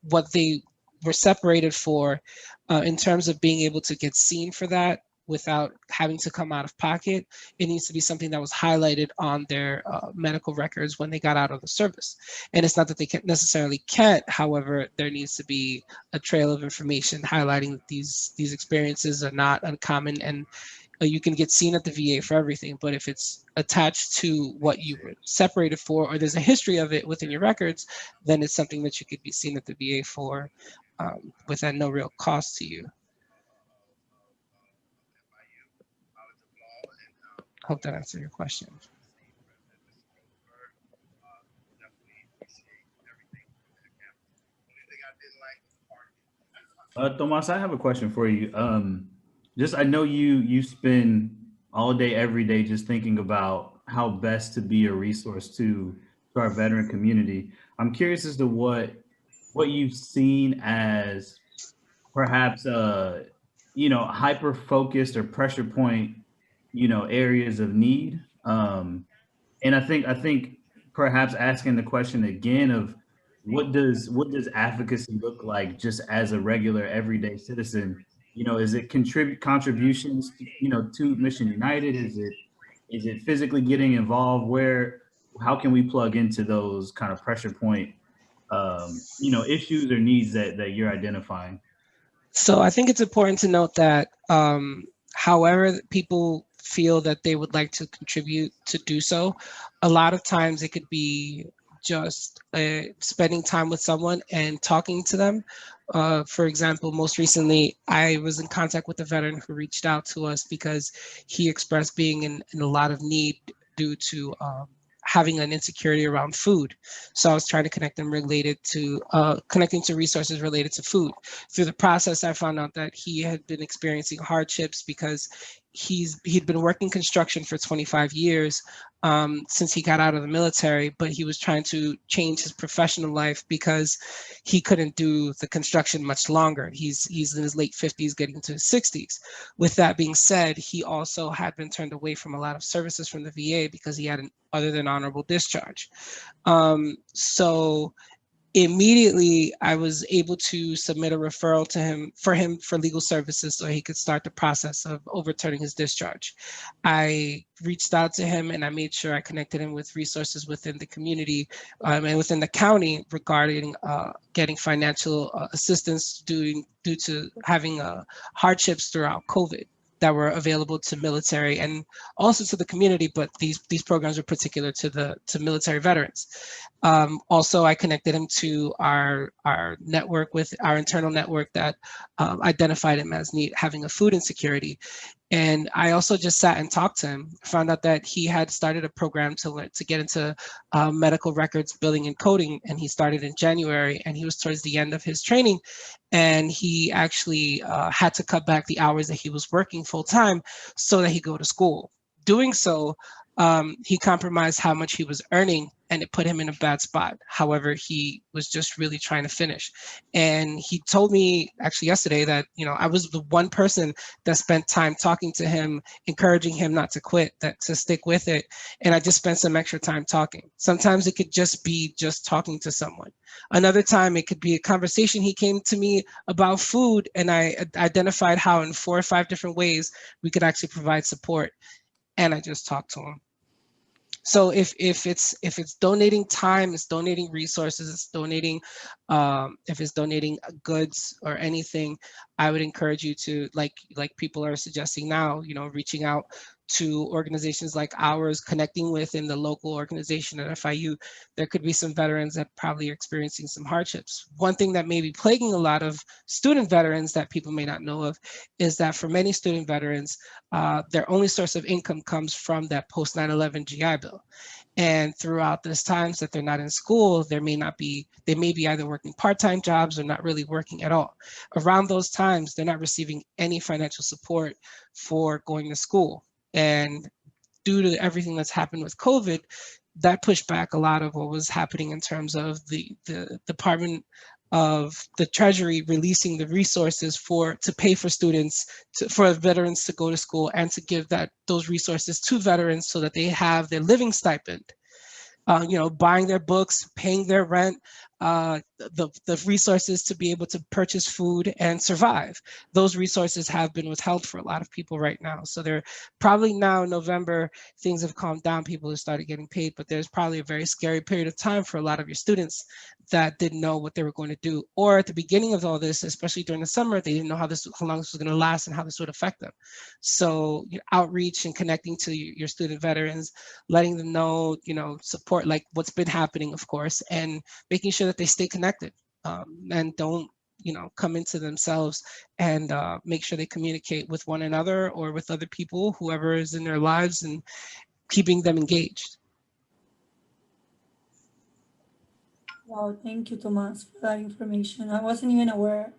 Speaker 3: what they were separated for in terms of being able to get seen for that without having to come out of pocket, it needs to be something that was highlighted on their medical records when they got out of the service. And it's not that they necessarily can't, however, there needs to be a trail of information highlighting that these experiences are not uncommon, and you can get seen at the VA for everything, but if it's attached to what you were separated for, or there's a history of it within your records, then it's something that you could be seen at the VA for with no real cost to you. Hope that answered your question.
Speaker 2: Tomas, I have a question for you. I know you spend all day, every day, just thinking about how best to be a resource to our veteran community. I'm curious as to what you've seen as perhaps hyper focused or pressure point areas of need. And I think perhaps asking the question again of what does advocacy look like just as a regular everyday citizen? Is it contributions to Mission United? Is it physically getting involved? How can we plug into those kind of pressure point issues or needs that you're identifying?
Speaker 3: So I think it's important to note that however people feel that they would like to contribute to do so, a lot of times it could be just spending time with someone and talking to them. For example, most recently, I was in contact with a veteran who reached out to us because he expressed being in a lot of need due to having an insecurity around food. So I was trying to connecting to resources related to food. Through the process, I found out that he had been experiencing hardships because he'd been working construction for 25 years since he got out of the military, but he was trying to change his professional life because he couldn't do the construction much longer. He's in his late 50s, getting into his 60s. With that being said, he also had been turned away from a lot of services from the VA because he had an other than honorable discharge. So immediately I was able to submit a referral to him for legal services so he could start the process of overturning his discharge. I reached out to him and I made sure I connected him with resources within the community and within the county regarding getting financial assistance due to having hardships throughout COVID that were available to military and also to the community, but these programs are particular to military veterans. Also, I connected him to our network with our internal network that identified him as having a food insecurity. And I also just sat and talked to him, found out that he had started a program to get into medical records, billing and coding, and he started in January, and he was towards the end of his training, and he actually had to cut back the hours that he was working full time so that he go to school. Doing so, he compromised how much he was earning and it put him in a bad spot. However, he was just really trying to finish. And he told me actually yesterday that, I was the one person that spent time talking to him, encouraging him not to quit, to stick with it. And I just spent some extra time talking. Sometimes it could just be just talking to someone. Another time it could be a conversation. He came to me about food and I identified how in 4 or 5 different ways we could actually provide support. And I just talked to him. So if it's donating time, it's donating resources, it's donating if it's donating goods or anything, I would encourage you to like people are suggesting now, reaching out to organizations like ours, connecting with in the local organization at FIU. There could be some veterans that probably are experiencing some hardships. One thing that may be plaguing a lot of student veterans that people may not know of is that for many student veterans, their only source of income comes from that post 9/11 GI Bill. And throughout this times that they're not in school, they may be either working part-time jobs or not really working at all. Around those times, they're not receiving any financial support for going to school. And due to everything that's happened with COVID, that pushed back a lot of what was happening in terms of the Department of the Treasury releasing the resources to pay for students, for veterans to go to school and to give those resources to veterans so that they have their living stipend. Buying their books, paying their rent, the resources to be able to purchase food and survive. Those resources have been withheld for a lot of people right now. So they're probably now in November, things have calmed down, people have started getting paid, but there's probably a very scary period of time for a lot of your students that didn't know what they were going to do. Or at the beginning of all this, especially during the summer, they didn't know how long this was going to last and how this would affect them. So outreach and connecting to your student veterans, letting them know, support like what's been happening, of course, and making sure that they stay connected and don't, come into themselves, and make sure they communicate with one another or with other people, whoever is in their lives, and keeping them engaged.
Speaker 1: Wow, thank you, Tomas, for that information. I wasn't even aware.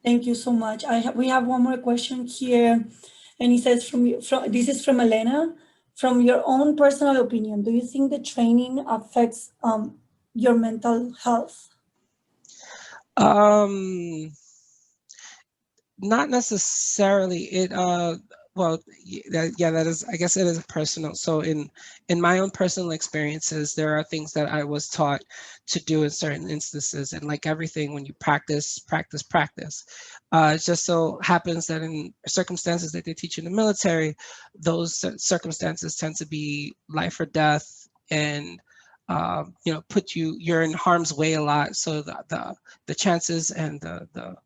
Speaker 1: Thank you so much. We have one more question here. And he says, this is from Elena, from your own personal opinion, do you think the training affects your mental health?
Speaker 3: Not necessarily. It well, yeah, that is, I guess it is personal. So in my own personal experiences, there are things that I was taught to do in certain instances, and like everything, when you practice, it just so happens that in circumstances that they teach in the military, those circumstances tend to be life or death, and you know, you're in harm's way a lot. So the chances and the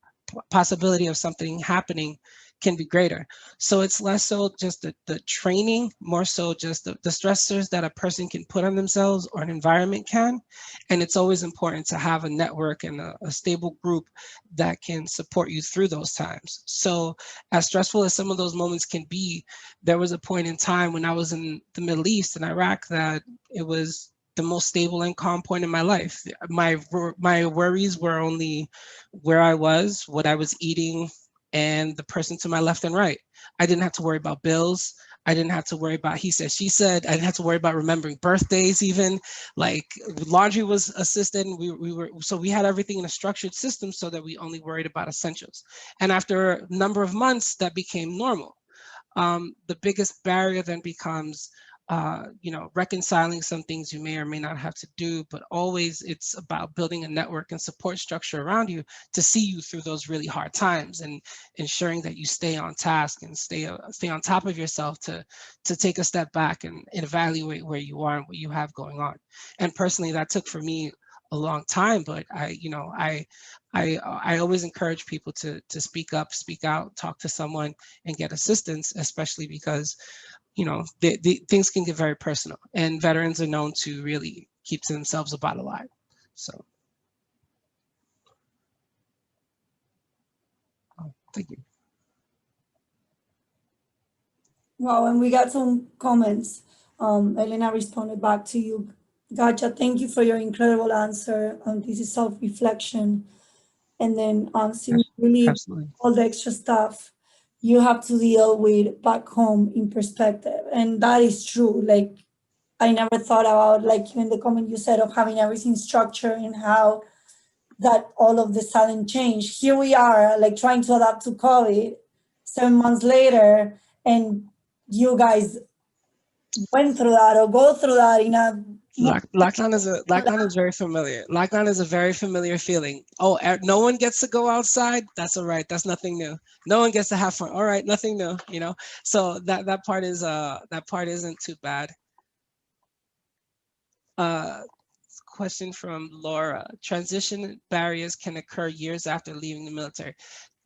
Speaker 3: possibility of something happening can be greater. So it's less so just the training, more so just the stressors that a person can put on themselves or an environment can. And it's always important to have a network and a stable group that can support you through those times. So as stressful as some of those moments can be, there was a point in time when I was in the Middle East, in Iraq, that it was the most stable and calm point in my life. My worries were only where I was, what I was eating, and the person to my left and right. I didn't have to worry about bills. I didn't have to worry about he said, she said. I didn't have to worry about remembering birthdays even. Like laundry was assisted. And we had everything in a structured system so that we only worried about essentials. And after a number of months, that became normal. The biggest barrier then becomes you know, reconciling some things you may or may not have to do, but always it's about building a network and support structure around you to see you through those really hard times, and ensuring that you stay on task and stay on top of yourself to take a step back and evaluate where you are and what you have going on. And personally, that took for me a long time, but I always encourage people to speak up, speak out, talk to someone and get assistance, especially because you know, the things can get very personal, and veterans are known to really keep to themselves about a lot. So, thank you.
Speaker 1: Wow, and we got some comments. Elena responded back to you. Gotcha, thank you for your incredible answer. This is self-reflection. And then seeing really
Speaker 3: Absolutely.
Speaker 1: all the extra stuff you have to deal with back home in perspective. And that is true. Like, I never thought about, like, even the comment you said of having everything structured and how that all of the sudden changed. Here we are, like, trying to adapt to COVID 7 months later, and you guys went through that or go through that in a
Speaker 3: Lockdown is very familiar. Lockdown is a very familiar feeling. Oh, no one gets to go outside. That's all right. That's nothing new. No one gets to have fun. All right, nothing new. You know, so that part isn't too bad. Question from Laura: transition barriers can occur years after leaving the military.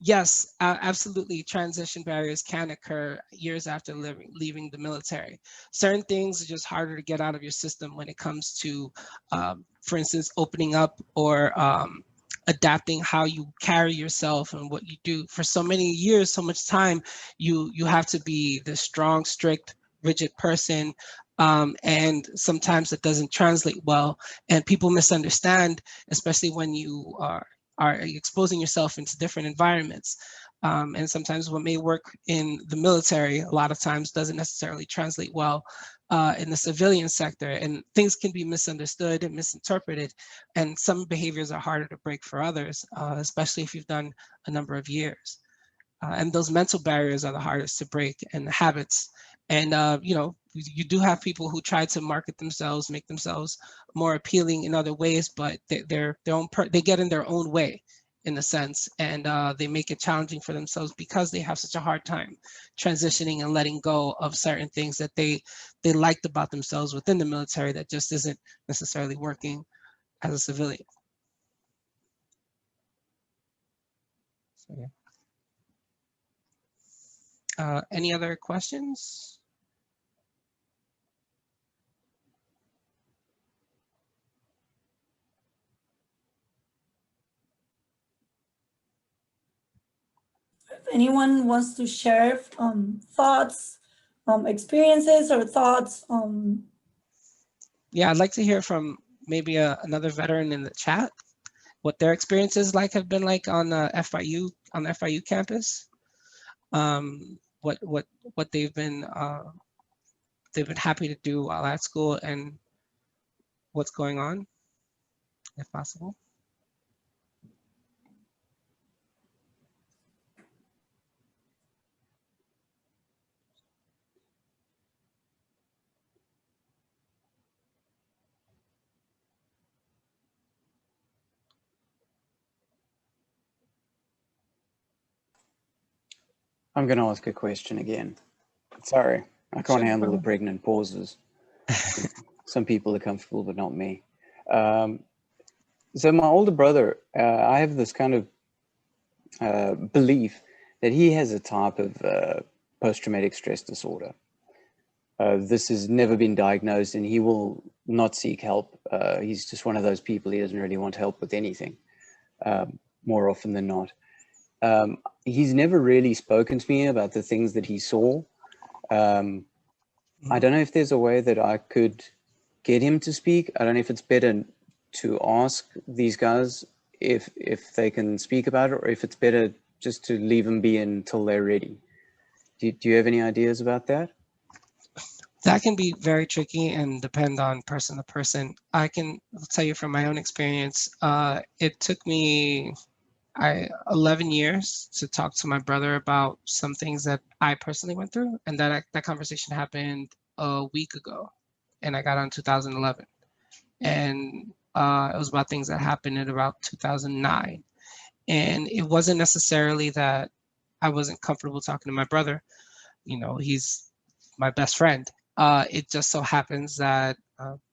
Speaker 3: Yes, absolutely. Transition barriers can occur years after leaving the military. Certain things are just harder to get out of your system when it comes to, for instance, opening up or adapting how you carry yourself and what you do. For so many years, so much time, you have to be this strong, strict, rigid person. And sometimes it doesn't translate well, and people misunderstand, especially when you are exposing yourself into different environments. And sometimes what may work in the military a lot of times doesn't necessarily translate well in the civilian sector, and things can be misunderstood and misinterpreted, and some behaviors are harder to break for others, especially if you've done a number of years. And those mental barriers are the hardest to break, and the habits. And you know, you do have people who try to market themselves, make themselves more appealing in other ways, but they get in their own way, in a sense, and they make it challenging for themselves because they have such a hard time transitioning and letting go of certain things that they liked about themselves within the military that just isn't necessarily working as a civilian. So, yeah. Any other questions?
Speaker 1: If anyone wants to share thoughts, experiences or thoughts.
Speaker 3: Yeah, I'd like to hear from maybe another veteran in the chat, what their experiences have been like on FIU campus. what they've been happy to do while at school and what's going on, if possible.
Speaker 4: I'm going to ask a question again. Sorry, I can't handle the pregnant pauses. Some people are comfortable, but not me. So my older brother, I have this kind of belief that he has a type of post-traumatic stress disorder. This has never been diagnosed, and he will not seek help. He's just one of those people, he doesn't really want help with anything, more often than not. He's never really spoken to me about the things that he saw. I don't know if there's a way that I could get him to speak. I don't know if it's better to ask these guys if they can speak about it, or if it's better just to leave them be until they're ready. Do you have any ideas about that?
Speaker 3: That can be very tricky and depend on person to person. I can tell you from my own experience, it took me 11 years to talk to my brother about some things that I personally went through, and that conversation happened a week ago, and I got on 2011, and it was about things that happened in about 2009, and it wasn't necessarily that I wasn't comfortable talking to my brother. You know, he's my best friend. It just so happens that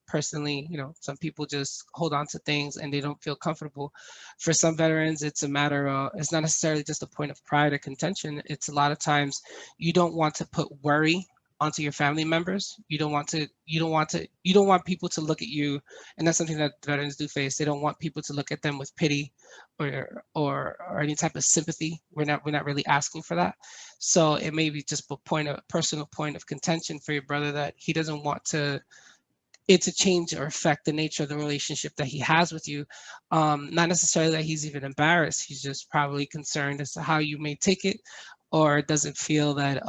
Speaker 3: personally, you know, some people just hold on to things and they don't feel comfortable. For some veterans, it's a matter of, it's not necessarily just a point of pride or contention. It's a lot of times you don't want to put worry onto your family members. You don't want people to look at you, and that's something that veterans do face. They don't want people to look at them with pity or any type of sympathy. We're not really asking for that. So it may be just a personal point of contention for your brother that he doesn't want it to change or affect the nature of the relationship that he has with you. Not necessarily that he's even embarrassed. He's just probably concerned as to how you may take it, or doesn't feel that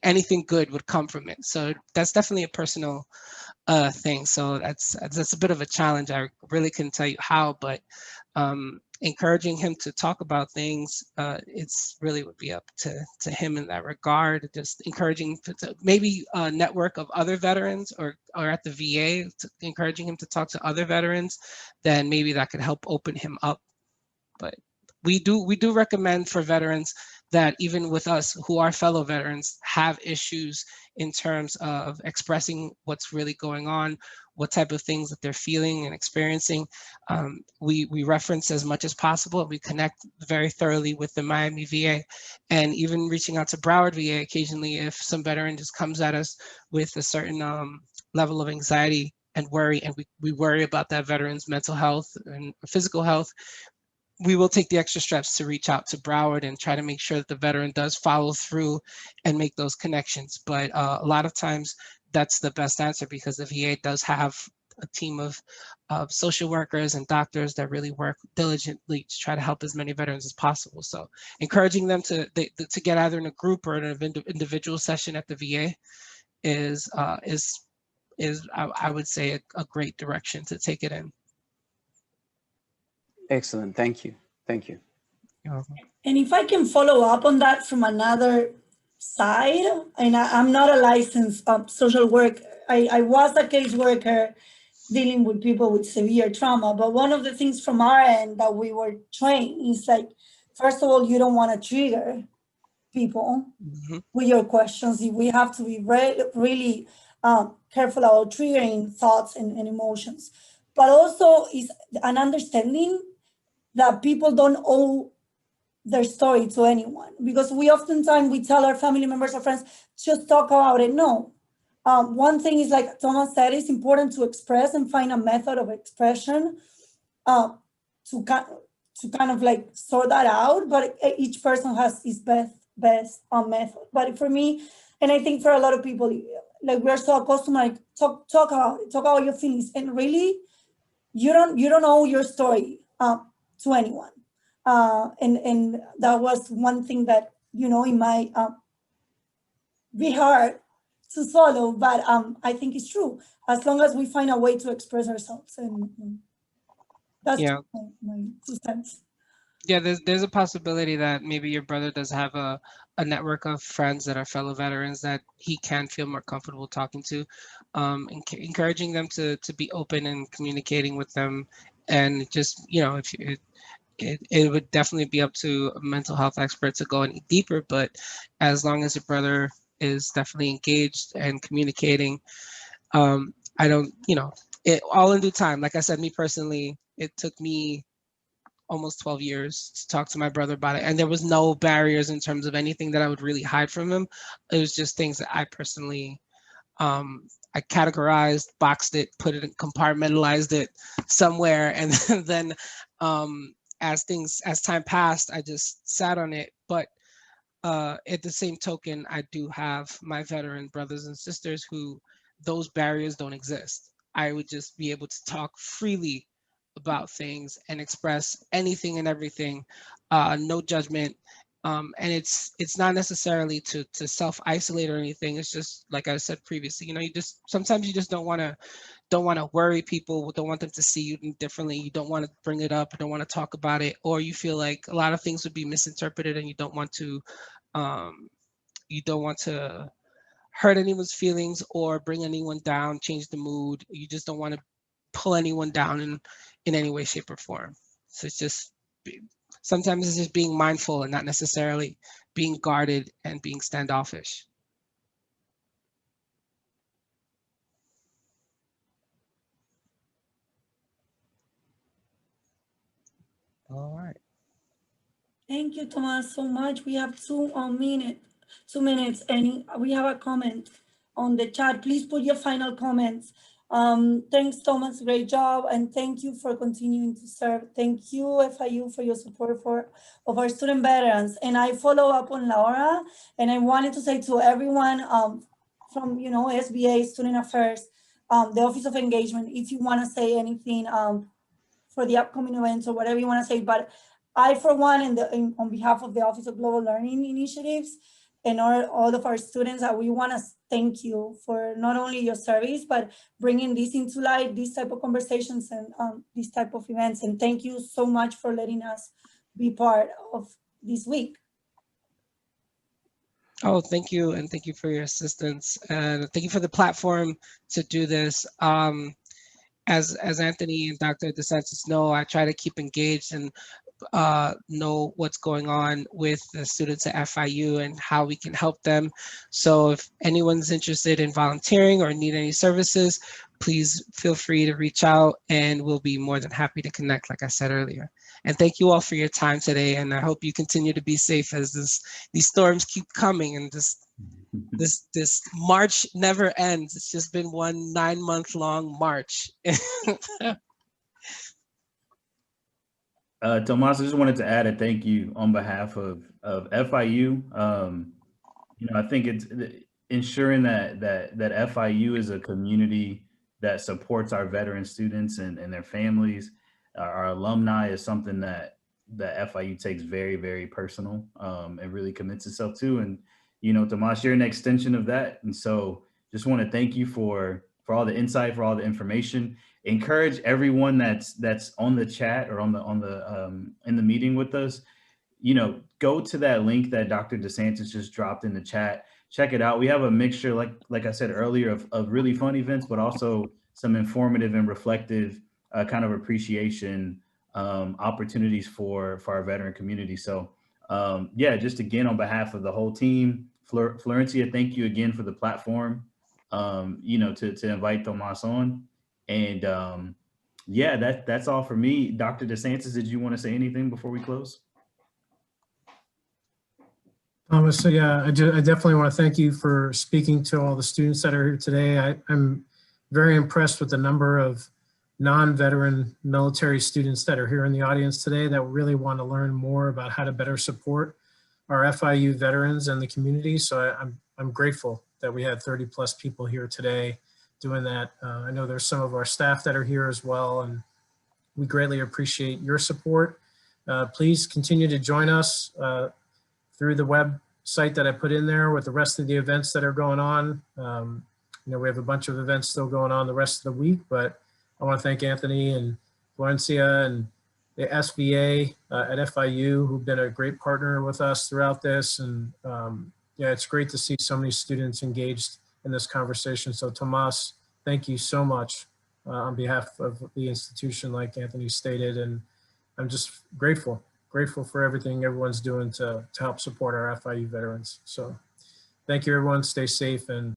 Speaker 3: anything good would come from it. So that's definitely a personal thing. So that's a bit of a challenge. I really couldn't tell you how, but encouraging him to talk about things, it's really would be up to him in that regard. Just encouraging to maybe a network of other veterans or at the VA, encouraging him to talk to other veterans, then maybe that could help open him up. But we do recommend for veterans that even with us who are fellow veterans have issues in terms of expressing what's really going on, what type of things that they're feeling and experiencing. We reference as much as possible. We connect very thoroughly with the Miami VA, and even reaching out to Broward VA occasionally if some veteran just comes at us with a certain level of anxiety and worry, and we worry about that veteran's mental health and physical health. We will take the extra steps to reach out to Broward and try to make sure that the veteran does follow through and make those connections. But a lot of times that's the best answer, because the VA does have a team of social workers and doctors that really work diligently to try to help as many veterans as possible. So encouraging them to get either in a group or in an individual session at the VA is I would say a great direction to take it in.
Speaker 4: Excellent. Thank you. Thank you.
Speaker 1: And if I can follow up on that from another side, and I'm not a licensed social worker. I was a caseworker dealing with people with severe trauma, but one of the things from our end that we were trained is like, first of all, you don't want to trigger people with your questions. We have to be really careful about triggering thoughts and emotions, but also is an understanding that people don't owe their story to anyone, because we oftentimes we tell our family members or friends, just talk about it. No. One thing is, like Tomas said, it's important to express and find a method of expression to kind of like sort that out, but each person has his best method. But for me, and I think for a lot of people, like we're so accustomed, like talk about your feelings, and really you don't owe your story to anyone. And that was one thing that, in my be hard to swallow, but I think it's true. As long as we find a way to express ourselves, and that's
Speaker 3: Yeah.
Speaker 1: my 2 cents.
Speaker 3: Yeah, there's a possibility that maybe your brother does have a network of friends that are fellow veterans that he can feel more comfortable talking to, encouraging them to be open and communicating with them, and just, you know, if you, it would definitely be up to a mental health expert to go any deeper, but as long as your brother is definitely engaged and communicating, I don't, you know, it all in due time. Like I said, me personally, it took me almost 12 years to talk to my brother about it. And there was no barriers in terms of anything that I would really hide from him. It was just things that I personally, I categorized, boxed it, put it, compartmentalized it somewhere. And then as time passed, I just sat on it. But at the same token, I do have my veteran brothers and sisters who those barriers don't exist. I would just be able to talk freely about things and express anything and everything, no judgment. And it's not necessarily to self-isolate or anything. It's just like I said previously, you know, sometimes you just don't want to worry people, don't want them to see you differently. You don't want to bring it up, don't want to talk about it, or you feel like a lot of things would be misinterpreted and you don't want to hurt anyone's feelings or bring anyone down, change the mood. You just don't want to pull anyone down in any way, shape, or form. So it's just, sometimes it's just being mindful and not necessarily being guarded and being standoffish. All right.
Speaker 1: Thank you, Tomas, so much. We have 2 minutes, and we have a comment on the chat. Please put your final comments. Thanks, Thomas, great job, and thank you for continuing to serve. Thank you, FIU, for your support of our student veterans. And I follow up on Laura, and I wanted to say to everyone from, you know, SBA, Student Affairs, the Office of Engagement, if you want to say anything for the upcoming events or whatever you want to say, but I, for one, on behalf of the Office of Global Learning Initiatives and all of our students, we want to thank you for not only your service, but bringing this into light, these type of conversations and these type of events. And thank you so much for letting us be part of this week.
Speaker 3: Oh, thank you. And thank you for your assistance. And thank you for the platform to do this. As Anthony and Dr. DeSantis know, I try to keep engaged and know what's going on with the students at FIU and how we can help them. So if anyone's interested in volunteering or need any services, please feel free to reach out and we'll be more than happy to connect, like I said earlier. And thank you all for your time today. And I hope you continue to be safe as these storms keep coming and this March never ends. It's just been one 9-month-long March.
Speaker 2: Tomas, I just wanted to add a thank you on behalf of FIU. You know, I think it's ensuring that FIU is a community that supports our veteran students and their families. Our alumni is something that FIU takes very, very personal and really commits itself to. And, you know, Tomas, you're an extension of that. And so just want to thank you for all the insight, for all the information. Encourage everyone that's on the chat or on the in the meeting with us, you know, go to that link that Dr. DeSantis just dropped in the chat. Check it out. We have a mixture, like I said earlier, of really fun events, but also some informative and reflective kind of appreciation opportunities for our veteran community. So yeah, just again, on behalf of the whole team, Florencia, thank you again for the platform, you know, to invite Tomas on. And yeah, that's all for me. Dr. DeSantis, did you want to say anything before we close?
Speaker 6: Thomas, so yeah, I definitely want to thank you for speaking to all the students that are here today. I'm very impressed with the number of non-veteran military students that are here in the audience today that really want to learn more about how to better support our FIU veterans and the community. So I'm grateful that we had 30 plus people here today doing that. I know there's some of our staff that are here as well, and we greatly appreciate your support. Please continue to join us through the site that I put in there with the rest of the events that are going on. You know, we have a bunch of events still going on the rest of the week, but I want to thank Anthony and Florencia and the SVA at FIU, who've been a great partner with us throughout this. And yeah, it's great to see so many students engaged in this conversation. So Tomas, thank you so much on behalf of the institution, like Anthony stated. And I'm just grateful for everything everyone's doing to help support our FIU veterans. So thank you, everyone. Stay safe and